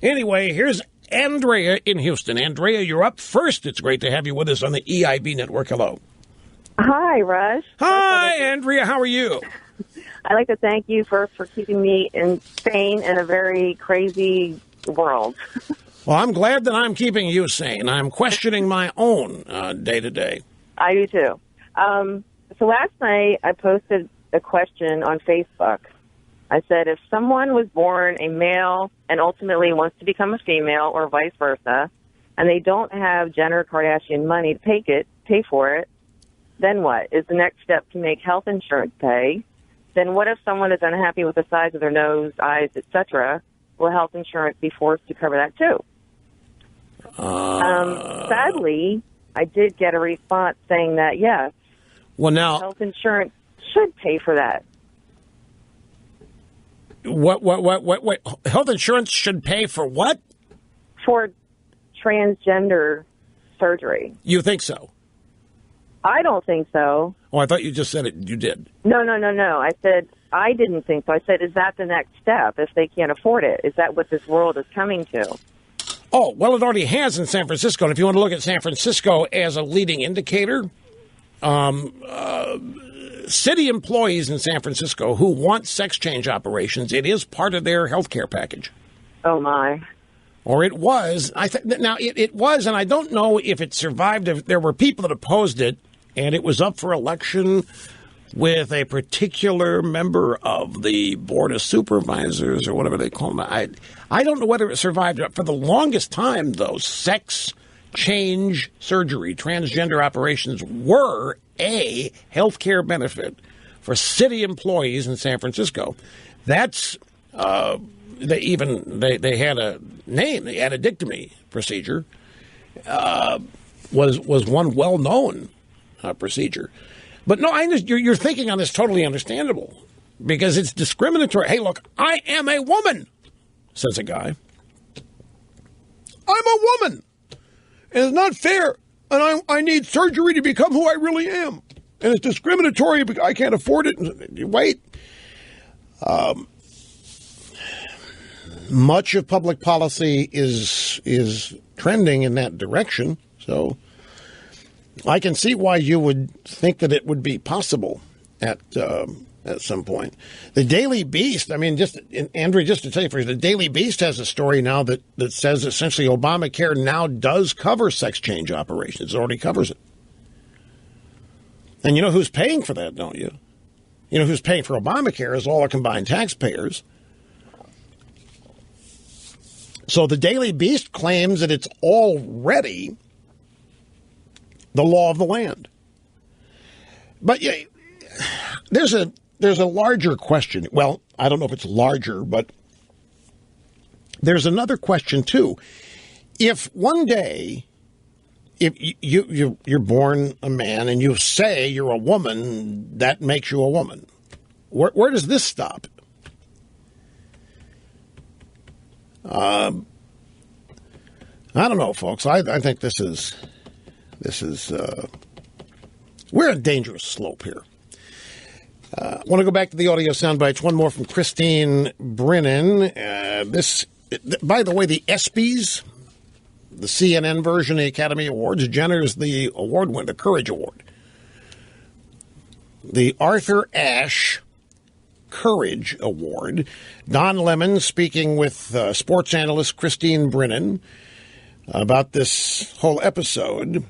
Anyway, here's Andrea in Houston. Andrea, you're up first. It's great to have you with us on the EIB network. Hello. Hi, Rush. Hi, Andrea. How are you? I'd like to thank you for keeping me sane in a very crazy world. Well, I'm glad that I'm keeping you sane. I'm questioning my own day to day. I do, too. So last night, I posted a question on Facebook. I said, if someone was born a male and ultimately wants to become a female or vice versa, and they don't have Jenner Kardashian money to pay for it, then what? Is the next step to make health insurance pay? Then what if someone is unhappy with the size of their nose, eyes, etc.? Will health insurance be forced to cover that too? Sadly, I did get a response saying that, yes, well, now, health insurance should pay for that. What? Health insurance should pay for what? For transgender surgery. You think so? I don't think so. Oh, I thought you just said it. You did. No. I said I didn't think so. I said, is that the next step if they can't afford it? Is that what this world is coming to? Oh, well, it already has in San Francisco. And if you want to look at San Francisco as a leading indicator, city employees in San Francisco who want sex change operations, it is part of their health care package. Oh, my. Or it was. Now, it was, and I don't know if it survived. If there were people that opposed it, and it was up for election with a particular member of the Board of Supervisors or whatever they call them. I don't know whether it survived. For the longest time, though, sex change surgery, transgender operations were a health care benefit for city employees in San Francisco. That's they had a name. The addictomy procedure was one well-known procedure. But no, you're thinking on this totally understandable because it's discriminatory. Hey, look, I am a woman, says a guy. I'm a woman. And it's not fair. And I need surgery to become who I really am. And it's discriminatory because I can't afford it. Wait. Much of public policy is trending in that direction. So I can see why you would think that it would be possible at some point. The Daily Beast, I mean, Andrew, just to tell you, the Daily Beast has a story now that says essentially Obamacare now does cover sex change operations. It already covers it. And you know who's paying for that, don't you? You know who's paying for Obamacare is all our combined taxpayers. So the Daily Beast claims that it's already the law of the land. But yeah, there's a larger question. Well, I don't know if it's larger, but there's another question too. If one day, if you're born a man and you say you're a woman, that makes you a woman. Where does this stop? I don't know, folks. I think this is we're a dangerous slope here. I want to go back to the audio sound bites. One more from Christine Brennan. By the way, the ESPYs, the CNN version of the Academy Awards, Jenner's the award winner, the Courage Award. The Arthur Ashe Courage Award. Don Lemon speaking with sports analyst Christine Brennan about this whole episode.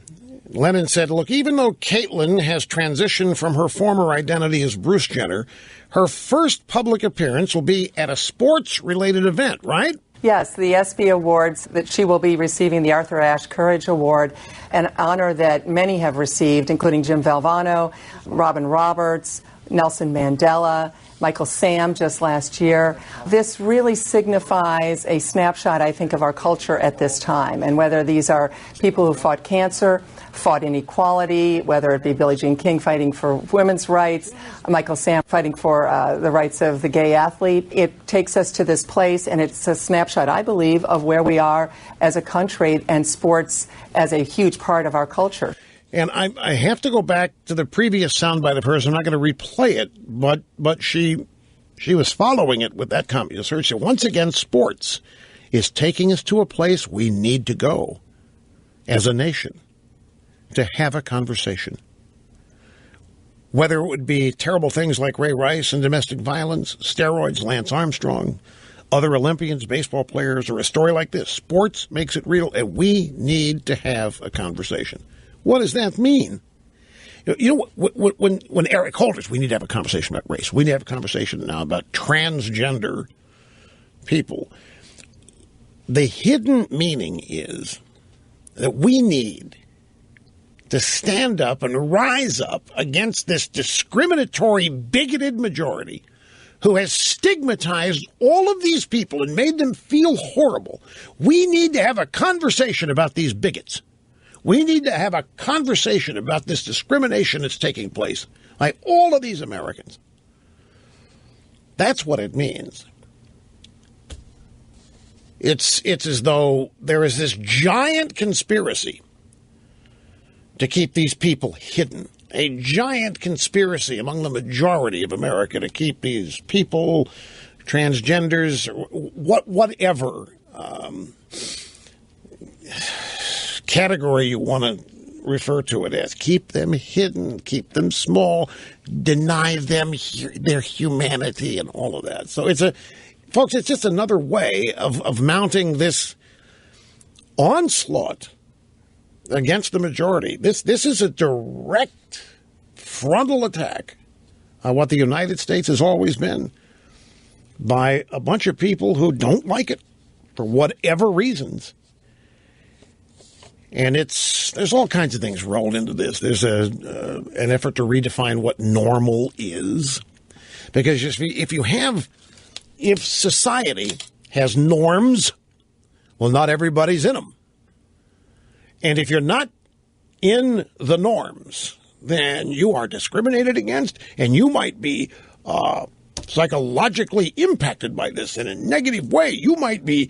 Lennon said, look, even though Caitlyn has transitioned from her former identity as Bruce Jenner, her first public appearance will be at a sports-related event, right? Yes, the ESPY Awards, that she will be receiving the Arthur Ashe Courage Award, an honor that many have received, including Jim Valvano, Robin Roberts, Nelson Mandela, Michael Sam just last year. This really signifies a snapshot, I think, of our culture at this time. And whether these are people who fought cancer, fought inequality, whether it be Billie Jean King fighting for women's rights, Michael Sam fighting for the rights of the gay athlete, it takes us to this place, and it's a snapshot, I believe, of where we are as a country and sports as a huge part of our culture. And I have to go back to the previous soundbite of hers. I'm not going to replay it, but she was following it with that comment. She said, once again, sports is taking us to a place we need to go as a nation to have a conversation. Whether it would be terrible things like Ray Rice and domestic violence, steroids, Lance Armstrong, other Olympians, baseball players, or a story like this. Sports makes it real, and we need to have a conversation. What does that mean? You know, when Eric Holder's, we need to have a conversation about race. We need to have a conversation now about transgender people. The hidden meaning is that we need to stand up and rise up against this discriminatory, bigoted majority who has stigmatized all of these people and made them feel horrible. We need to have a conversation about these bigots. We need to have a conversation about this discrimination that's taking place by all of these Americans. That's what it means. It's as though there is this giant conspiracy to keep these people hidden. A giant conspiracy among the majority of America to keep these people, transgenders, whatever category you want to refer to it as. Keep them hidden, keep them small, deny them their humanity and all of that. So folks, it's just another way of mounting this onslaught against the majority. This is a direct frontal attack on what the United States has always been by a bunch of people who don't like it for whatever reasons. And there's all kinds of things rolled into this. There's an effort to redefine what normal is. Because if society has norms, well, not everybody's in them. And if you're not in the norms, then you are discriminated against, and you might be psychologically impacted by this in a negative way. You might be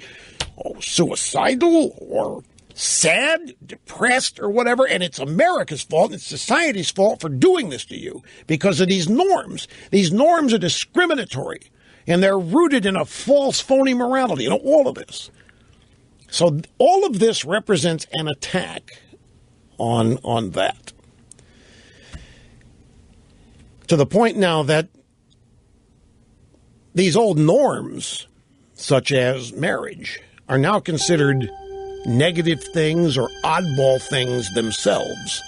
suicidal or sad, depressed, or whatever, and it's America's fault, it's society's fault for doing this to you because of these norms. These norms are discriminatory, and they're rooted in a false, phony morality, all of this. So all of this represents an attack on that. To the point now that these old norms, such as marriage, are now considered negative things or oddball things themselves.